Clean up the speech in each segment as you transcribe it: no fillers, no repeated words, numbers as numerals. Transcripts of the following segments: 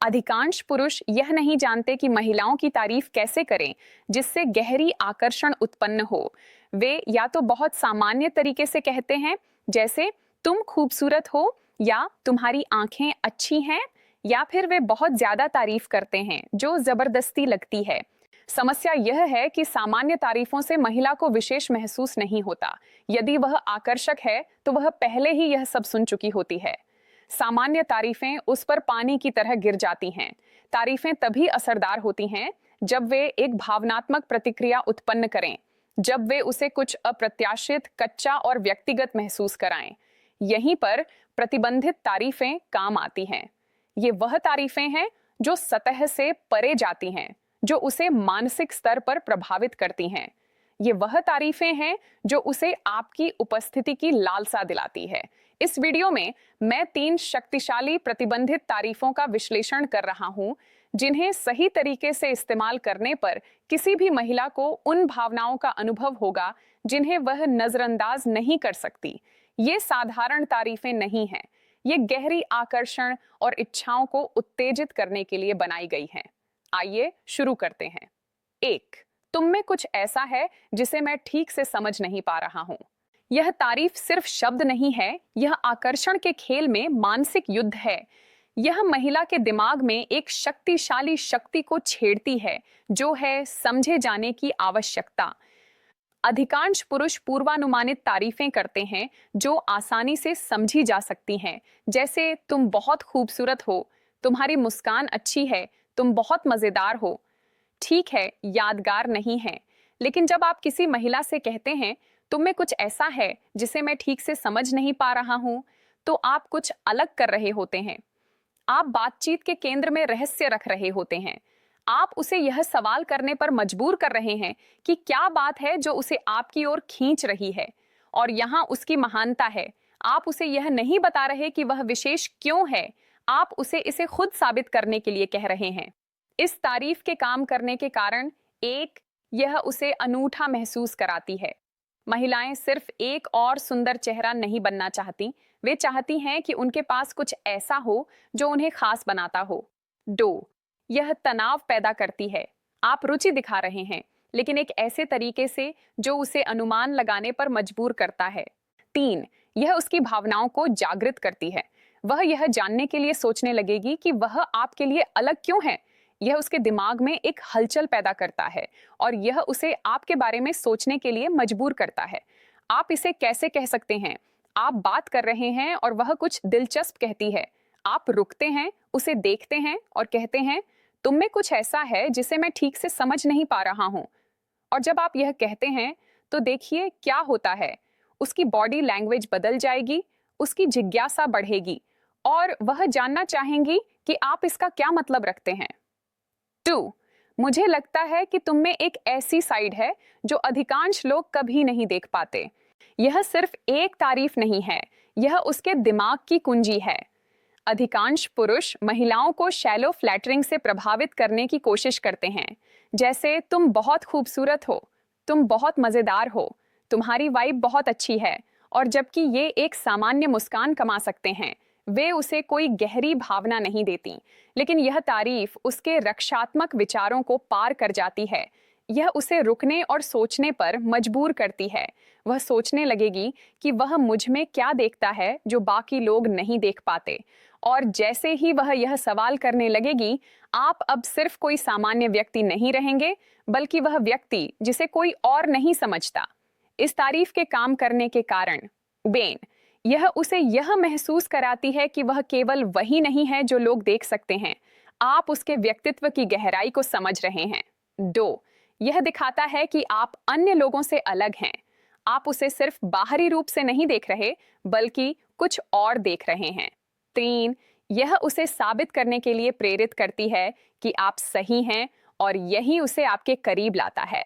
अधिकांश पुरुष यह नहीं जानते कि महिलाओं की तारीफ कैसे करें जिससे गहरी आकर्षण उत्पन्न हो। वे या तो बहुत सामान्य तरीके से कहते हैं, जैसे तुम खूबसूरत हो या तुम्हारी आंखें अच्छी हैं, या फिर वे बहुत ज्यादा तारीफ करते हैं जो जबरदस्ती लगती है। समस्या यह है कि सामान्य तारीफों से महिला को विशेष महसूस नहीं होता। यदि वह आकर्षक है तो वह पहले ही यह सब सुन चुकी होती है। सामान्य तारीफें उस पर पानी की तरह गिर जाती हैं। तारीफें तभी असरदार होती हैं जब वे एक भावनात्मक प्रतिक्रिया उत्पन्न करें, जब वे उसे कुछ अप्रत्याशित, कच्चा और व्यक्तिगत महसूस कराएं। यहीं पर प्रतिबंधित तारीफें काम आती हैं। ये वह तारीफें हैं जो सतह से परे जाती हैं, जो उसे मानसिक स्तर पर प्रभावित करती हैं। ये वह तारीफें हैं जो उसे आपकी उपस्थिति की लालसा दिलाती है। इस वीडियो में मैं 3 शक्तिशाली प्रतिबंधित तारीफों का विश्लेषण कर रहा हूं, जिन्हें सही तरीके से इस्तेमाल करने पर किसी भी महिला को उन भावनाओं का अनुभव होगा जिन्हें वह नजरअंदाज नहीं कर सकती। ये साधारण तारीफें नहीं हैं। ये गहरी आकर्षण और इच्छाओं को उत्तेजित करने के लिए बनाई गई हैं। आइए शुरू करते हैं। 1. तुम में कुछ ऐसा है जिसे मैं ठीक से समझ नहीं पा रहा हूं। यह तारीफ सिर्फ शब्द नहीं है, यह आकर्षण के खेल में मानसिक युद्ध है। यह महिला के दिमाग में एक शक्तिशाली शक्ति को छेड़ती है, जो है समझे जाने की आवश्यकता। अधिकांश पुरुष पूर्वानुमानित तारीफें करते हैं जो आसानी से समझी जा सकती हैं, जैसे तुम बहुत खूबसूरत हो, तुम्हारी मुस्कान अच्छी है, तुम बहुत मजेदार हो। ठीक है, यादगार नहीं है, लेकिन जब आप किसी महिला से कहते हैं तुम में कुछ ऐसा है जिसे मैं ठीक से समझ नहीं पा रहा हूं, तो आप कुछ अलग कर रहे होते हैं। आप बातचीत के केंद्र में रहस्य रख रहे होते हैं। आप उसे यह सवाल करने पर मजबूर कर रहे हैं कि क्या बात है जो उसे आपकी ओर खींच रही है, और यहाँ उसकी महानता है। आप उसे यह नहीं बता रहे कि वह विशेष क्यों है, आप उसे इसे खुद साबित करने के लिए कह रहे हैं। इस तारीफ के काम करने के कारण, 1, यह उसे अनूठा महसूस कराती है। महिलाएं सिर्फ एक और सुंदर चेहरा नहीं बनना चाहती, वे चाहती हैं कि उनके पास कुछ ऐसा हो जो उन्हें खास बनाता हो। 2, यह तनाव पैदा करती है। आप रुचि दिखा रहे हैं, लेकिन एक ऐसे तरीके से जो उसे अनुमान लगाने पर मजबूर करता है। 3, यह उसकी भावनाओं को जागृत करती है। वह यह जानने के लिए सोचने लगेगी कि वह आपके लिए अलग क्यों है। यह उसके दिमाग में एक हलचल पैदा करता है और यह उसे आपके बारे में सोचने के लिए मजबूर करता है। आप इसे कैसे कह सकते हैं? आप बात कर रहे हैं और वह कुछ दिलचस्प कहती है। आप रुकते हैं, उसे देखते हैं और कहते हैं, तुम में कुछ ऐसा है जिसे मैं ठीक से समझ नहीं पा रहा हूं। और जब आप यह कहते हैं तो देखिए क्या होता है। उसकी बॉडी लैंग्वेज बदल जाएगी, उसकी जिज्ञासा बढ़ेगी और वह जानना चाहेंगी कि आप इसका क्या मतलब रखते हैं। 2, मुझे लगता है कि तुम में एक ऐसी साइड है जो अधिकांश लोग कभी नहीं देख पाते। यह सिर्फ एक तारीफ नहीं है, यह उसके दिमाग की कुंजी है। अधिकांश पुरुष महिलाओं को शैलो फ्लैटरिंग से प्रभावित करने की कोशिश करते हैं, जैसे तुम बहुत खूबसूरत हो, तुम बहुत मजेदार हो, तुम्हारी वाइब बहुत अच्छी है। और जबकि ये एक सामान्य मुस्कान कमा सकते हैं, वे उसे कोई गहरी भावना नहीं देती। लेकिन यह तारीफ उसके रक्षात्मक विचारों को पार कर जाती है। यह उसे रुकने और सोचने पर मजबूर करती है। वह सोचने लगेगी कि वह मुझ में क्या देखता है जो बाकी लोग नहीं देख पाते। और जैसे ही वह यह सवाल करने लगेगी, आप अब सिर्फ कोई सामान्य व्यक्ति नहीं रहेंगे, बल्कि वह व्यक्ति जिसे कोई और नहीं समझता। इस तारीफ के काम करने के कारण, बेन, यह उसे यह महसूस कराती है कि वह केवल वही नहीं है जो लोग देख सकते हैं। आप उसके व्यक्तित्व की गहराई को समझ रहे हैं। 2, यह दिखाता है कि आप अन्य लोगों से अलग हैं। आप उसे सिर्फ बाहरी रूप से नहीं देख रहे, बल्कि कुछ और देख रहे हैं। 3, यह उसे साबित करने के लिए प्रेरित करती है कि आप सही हैं और यही उसे आपके करीब लाता है।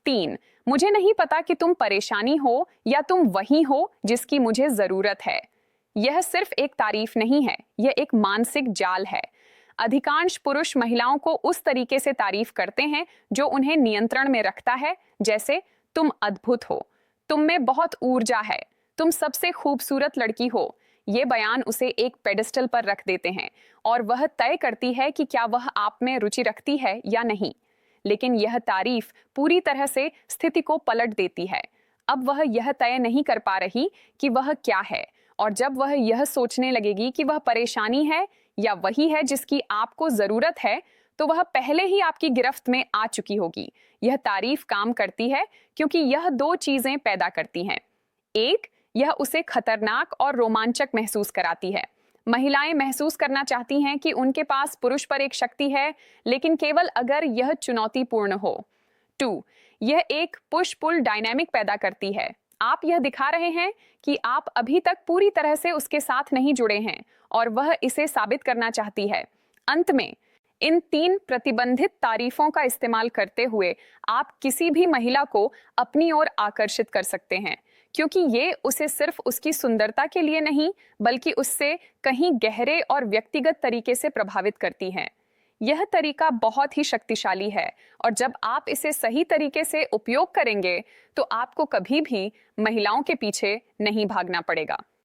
3, मुझे नहीं पता कि तुम परेशानी हो या तुम वही हो जिसकी मुझे जरूरत है। यह सिर्फ एक तारीफ नहीं है, यह एक मानसिक जाल है। अधिकांश पुरुष महिलाओं को उस तरीके से तारीफ करते हैं जो उन्हें नियंत्रण में रखता है, जैसे तुम अद्भुत हो, तुम में बहुत ऊर्जा है, तुम सबसे खूबसूरत लड़की हो, ये बयान उसे एक पेडिस्टल पर रख देते हैं और वह तय करती है कि क्या वह आप में रुचि रखती है या नहीं। लेकिन यह तारीफ पूरी तरह से स्थिति को पलट देती है। अब वह यह तय नहीं कर पा रही कि वह क्या है, और जब वह यह सोचने लगेगी कि वह परेशानी है या वही है जिसकी आपको जरूरत है, तो वह पहले ही आपकी गिरफ्त में आ चुकी होगी। यह तारीफ काम करती है क्योंकि यह दो चीजें पैदा करती हैं। एक, यह उसे खतरनाक और रोमांचक महसूस कराती है। महिलाएं महसूस करना चाहती हैं कि उनके पास पुरुष पर एक शक्ति है, लेकिन केवल अगर यह चुनौतीपूर्ण हो। 2, यह एक पुश पुल डायनामिक पैदा करती है। आप यह दिखा रहे हैं कि आप अभी तक पूरी तरह से उसके साथ नहीं जुड़े हैं और वह इसे साबित करना चाहती है। अंत में, इन 3 प्रतिबंधित तारीफों का इस्तेमाल करते हुए आप किसी भी महिला को अपनी ओर आकर्षित कर सकते हैं, क्योंकि ये उसे सिर्फ उसकी सुंदरता के लिए नहीं, बल्कि उससे कहीं गहरे और व्यक्तिगत तरीके से प्रभावित करती हैं। यह तरीका बहुत ही शक्तिशाली है, और जब आप इसे सही तरीके से उपयोग करेंगे, तो आपको कभी भी महिलाओं के पीछे नहीं भागना पड़ेगा।